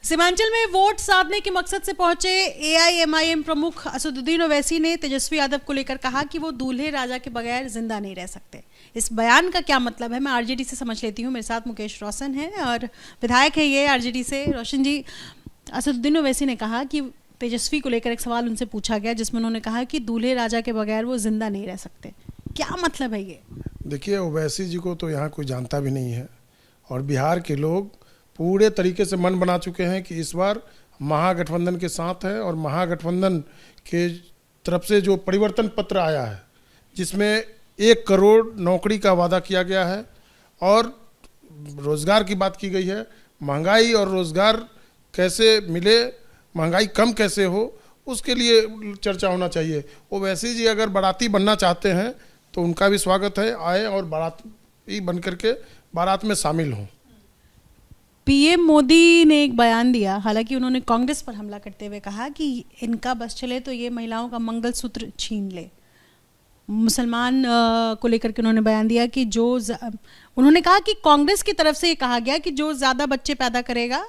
सीमांचल में वोट साधने के मकसद से पहुंचे एआईएमआईएम प्रमुख असदुद्दीन ओवैसी ने तेजस्वी यादव को लेकर कहा कि वो दूल्हे राजा के बगैर जिंदा नहीं रह सकते। इस बयान का क्या मतलब है, मैं आरजेडी से समझ लेती हूँ। मेरे साथ मुकेश रोशन है और विधायक है ये आरजेडी से। रोशन जी, असदुद्दीन ओवैसी ने कहा कि तेजस्वी को लेकर एक सवाल उनसे पूछा गया जिसमें उन्होंने कहा कि दूल्हे राजा के बगैर वो जिंदा नहीं रह सकते। क्या मतलब है ये? देखिए, ओवैसी जी को तो यहाँ कोई जानता भी नहीं है और बिहार के लोग पूरे तरीके से मन बना चुके हैं कि इस बार महागठबंधन के साथ है और महागठबंधन के तरफ से जो परिवर्तन पत्र आया है जिसमें 1 करोड़ नौकरी का वादा किया गया है और रोज़गार की बात की गई है। महंगाई और रोज़गार कैसे मिले, महंगाई कम कैसे हो, उसके लिए चर्चा होना चाहिए। ओवैसी जी अगर बाराती बनना चाहते हैं तो उनका भी स्वागत है, आए और बाराती बन करके बारात में शामिल हों। पीएम मोदी ने एक बयान दिया, हालांकि उन्होंने कांग्रेस पर हमला करते हुए कहा कि इनका बस चले तो ये महिलाओं का मंगलसूत्र छीन ले। मुसलमान को लेकर के उन्होंने बयान दिया कि उन्होंने कहा कि कांग्रेस की तरफ से ये कहा गया कि जो ज़्यादा बच्चे पैदा करेगा,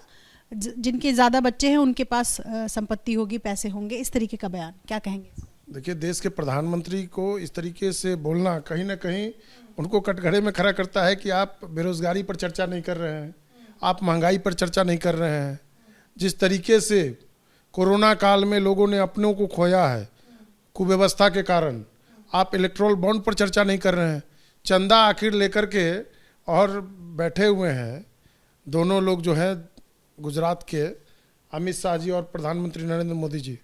जिनके ज़्यादा बच्चे हैं उनके पास संपत्ति होगी, पैसे होंगे। इस तरीके का बयान, क्या कहेंगे? देखिए, देश के प्रधानमंत्री को इस तरीके से बोलना कहीं ना कहीं उनको कटघरे में खड़ा करता है कि आप बेरोजगारी पर चर्चा नहीं कर रहे हैं, आप महंगाई पर चर्चा नहीं कर रहे हैं। जिस तरीके से कोरोना काल में लोगों ने अपनों को खोया है कुव्यवस्था के कारण, आप इलेक्ट्रोल बॉन्ड पर चर्चा नहीं कर रहे हैं। चंदा आखिर लेकर के और बैठे हुए हैं दोनों लोग जो हैं गुजरात के, अमित शाह जी और प्रधानमंत्री नरेंद्र मोदी जी।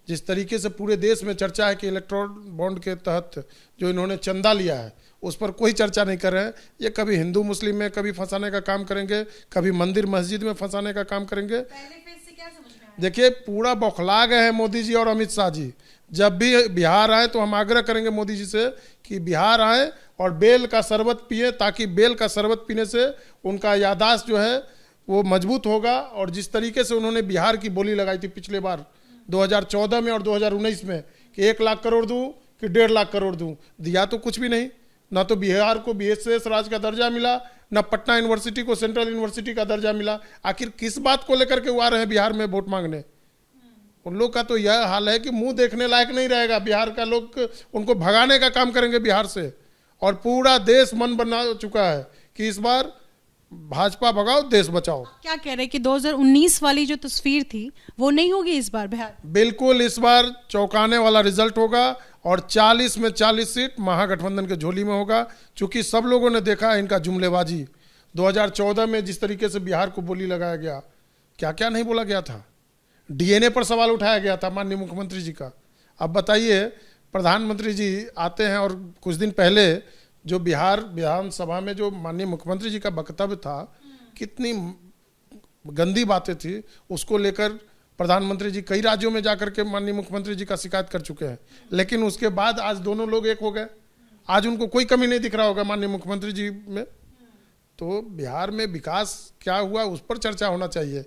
जिस तरीके से पूरे देश में चर्चा है कि इलेक्ट्रोल बॉन्ड के तहत जो इन्होंने चंदा लिया है उस पर कोई चर्चा नहीं कर रहे हैं। ये कभी हिंदू मुस्लिम में कभी फंसाने का काम करेंगे, कभी मंदिर मस्जिद में फंसाने का काम करेंगे। देखिए, पूरा बौखला गए हैं मोदी जी और अमित शाह जी। जब भी बिहार आए तो हम आग्रह करेंगे मोदी जी से कि बिहार आए और बेल का शरबत पिए, ताकि बेल का शरबत पीने से उनका याददाश्त जो है वो मजबूत होगा। और जिस तरीके से उन्होंने बिहार की बोली लगाई थी पिछले बार 2014 में और 2019 में कि 1 लाख करोड़ दूं कि 1.5 लाख करोड़ दूं, दिया तो कुछ भी नहीं। ना तो बिहार को बीएसएस राज्य का दर्जा मिला, ना पटना यूनिवर्सिटी को सेंट्रल यूनिवर्सिटी का दर्जा मिला। आखिर किस बात को लेकर के वो आ रहे हैं बिहार में वोट मांगने? उन लोग का तो यह हाल है कि मुंह देखने लायक नहीं रहेगा। बिहार का लोग उनको भगाने का काम करेंगे बिहार से। और पूरा देश मन बना चुका है कि इस बार भाजपा भगाओ, देश बचाओ। क्या कह रहे हैं कि 2019 वाली जो तस्वीर थी वो नहीं होगी इस बार बिहार? बिल्कुल, इस बार चौंकाने वाला रिजल्ट होगा और 40 में 40 सीट महागठबंधन के झोली में होगा। क्योंकि सब लोगों ने देखा है इनका जुमलेबाजी। 2014 में जिस तरीके से बिहार को बोली लगाया गया, क्या क्या नहीं बोला गया था। डीएनए पर सवाल उठाया गया था माननीय मुख्यमंत्री जी का। अब बताइए, प्रधानमंत्री जी आते हैं और कुछ दिन पहले जो बिहार विधानसभा में जो माननीय मुख्यमंत्री जी का वक्तव्य था, कितनी गंदी बातें थी, उसको लेकर प्रधानमंत्री जी कई राज्यों में जाकर के माननीय मुख्यमंत्री जी का शिकायत कर चुके हैं। लेकिन उसके बाद आज दोनों लोग एक हो गए। आज उनको कोई कमी नहीं दिख रहा होगा माननीय मुख्यमंत्री जी में। तो बिहार में विकास क्या हुआ उस पर चर्चा होना चाहिए।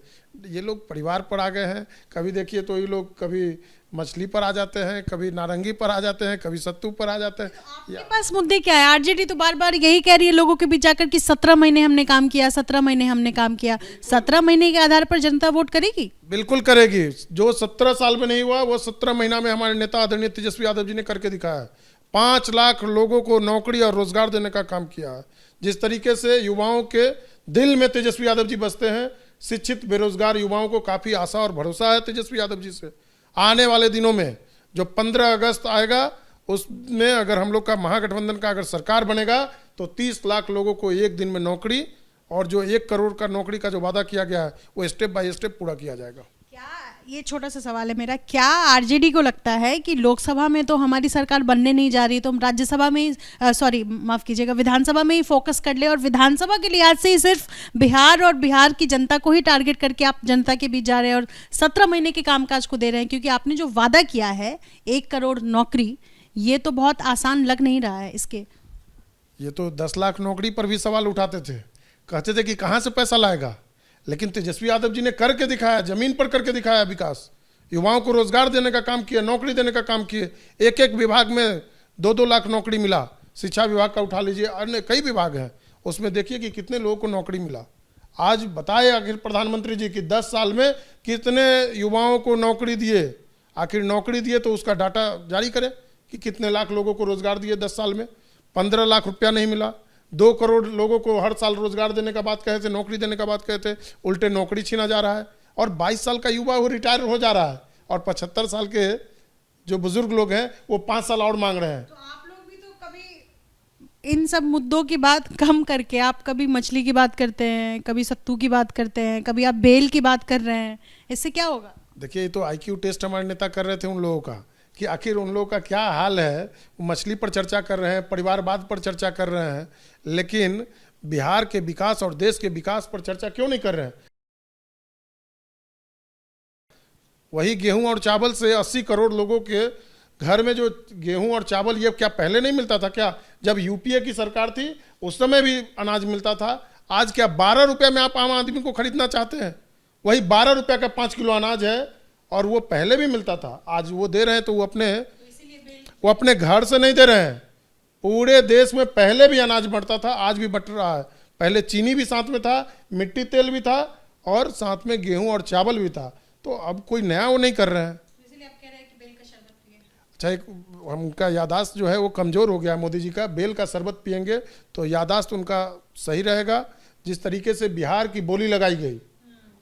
ये लोग परिवार पर आ गए हैं। कभी देखिए तो ये लोग कभी मछली पर आ जाते हैं, कभी नारंगी पर आ जाते हैं, कभी सत्तू पर आ जाते हैं। आपके पास मुद्दे क्या है? आरजेडी तो बार बार यही कह रही है लोगों के बीच जाकर कि 17 महीने हमने काम किया, 17 महीने हमने काम किया। 17 महीने के आधार पर जनता वोट करेगी? बिल्कुल करेगी। जो 17 साल में नहीं हुआ वो 17 महीना में हमारे नेता आदरणीय तेजस्वी यादव जी ने करके दिखाया है। 5 लाख लोगों को नौकरी और रोजगार देने का काम किया है। जिस तरीके से युवाओं के दिल में तेजस्वी यादव जी बसते हैं, शिक्षित बेरोजगार युवाओं को काफी आशा और भरोसा है तेजस्वी यादव जी से। आने वाले दिनों में जो 15 अगस्त आएगा उसमें अगर हम लोग का महागठबंधन का अगर सरकार बनेगा तो 30 लाख लोगों को एक दिन में नौकरी और जो 1 करोड़ का नौकरी का जो वादा किया गया है वो स्टेप बाय स्टेप पूरा किया जाएगा। क्या, ये छोटा सा सवाल है मेरा, क्या आरजेडी को लगता है कि लोकसभा में तो हमारी सरकार बनने नहीं जा रही, तो हम राज्यसभा में ही माफ कीजिएगा, विधानसभा में ही फोकस कर ले और विधानसभा के लिहाज से ही सिर्फ बिहार और बिहार की जनता को ही टारगेट करके आप जनता के बीच जा रहे हैं और 17 महीने के कामकाज को दे रहे हैं? क्योंकि आपने जो वादा किया है 1 करोड़ नौकरी, ये तो बहुत आसान लग नहीं रहा है। इसके ये तो 10 लाख नौकरी पर भी सवाल उठाते थे, कहते थे कि कहाँ से पैसा लाएगा। लेकिन तेजस्वी यादव जी ने करके दिखाया, जमीन पर करके दिखाया विकास। युवाओं को रोजगार देने का काम किया, नौकरी देने का काम किए। एक विभाग में 2-2 लाख नौकरी मिला। शिक्षा विभाग का उठा लीजिए, अन्य कई विभाग हैं, उसमें देखिए कि कितने लोगों को नौकरी मिला। आज बताए आखिर प्रधानमंत्री जी कि 10 साल में कितने युवाओं को नौकरी दिए, आखिर नौकरी दिए तो उसका डाटा जारी करें कि कितने लाख लोगों को रोजगार दिए 10 साल में। 15 लाख रुपया नहीं मिला, 2 करोड़ लोगों को हर साल रोजगार देने का बात कहे थे, नौकरी देने का बात कहे थे, उल्टे नौकरी छीना जा रहा है। और 22 साल का युवा वो रिटायर हो जा रहा है और 75 साल के जो बुजुर्ग लोग हैं वो 5 साल और मांग रहे हैं। तो आप लोग भी तो कभी इन सब मुद्दों की बात कम करके आप कभी मछली की बात करते हैं, कभी सत्तू की बात करते हैं, कभी आप बेल की बात कर रहे हैं, इससे क्या होगा? देखिए, ये तो IQ टेस्ट हमारे नेता कर रहे थे उन लोगों का कि आखिर उन लोगों का क्या हाल है। वो मछली पर चर्चा कर रहे हैं, परिवारवाद पर चर्चा कर रहे हैं, लेकिन बिहार के विकास और देश के विकास पर चर्चा क्यों नहीं कर रहे हैं? वही गेहूं और चावल से 80 करोड़ लोगों के घर में जो गेहूं और चावल, ये क्या पहले नहीं मिलता था क्या? जब UPA की सरकार थी उस समय भी अनाज मिलता था। आज क्या 12 रुपये में आप आम आदमी को खरीदना चाहते हैं? वही 12 रुपये का 5 किलो अनाज है और वो पहले भी मिलता था। आज वो दे रहे हैं तो वो अपने घर से नहीं दे रहे हैं। पूरे देश में पहले भी अनाज बढ़ता था, आज भी बढ़ रहा है। पहले चीनी भी साथ में था, मिट्टी तेल भी था और साथ में गेहूं और चावल भी था। तो अब कोई नया वो नहीं कर रहे हैं। इसलिए आप कह रहे हैं कि बेल का शरबत पिए। अच्छा, एक उनका यादाश्त जो है वो कमज़ोर हो गया मोदी जी का। बेल का शरबत पियेंगे तो यादाश्त उनका सही रहेगा। जिस तरीके से बिहार की बोली लगाई गई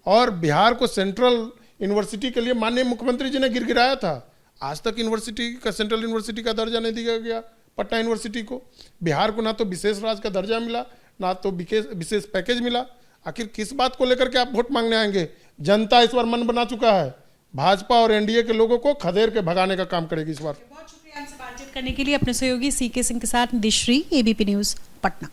और बिहार को सेंट्रल यूनिवर्सिटी के लिए माननीय मुख्यमंत्री जी ने गिरगिराया था, आज तक यूनिवर्सिटी का, सेंट्रल यूनिवर्सिटी का दर्जा नहीं दिया गया पटना यूनिवर्सिटी को। बिहार को ना तो विशेष राज्य का दर्जा मिला, ना तो विशेष पैकेज मिला। आखिर किस बात को लेकर के आप वोट मांगने आएंगे? जनता इस बार मन बना चुका है, भाजपा और NDA के लोगों को खदेड़ के भगाने का काम करेगी इस बार। बहुत शुक्रिया हमसे बातचीत करने के लिए। अपने सहयोगी CK सिंह के साथ निधिश्री, ABP न्यूज़ पटना।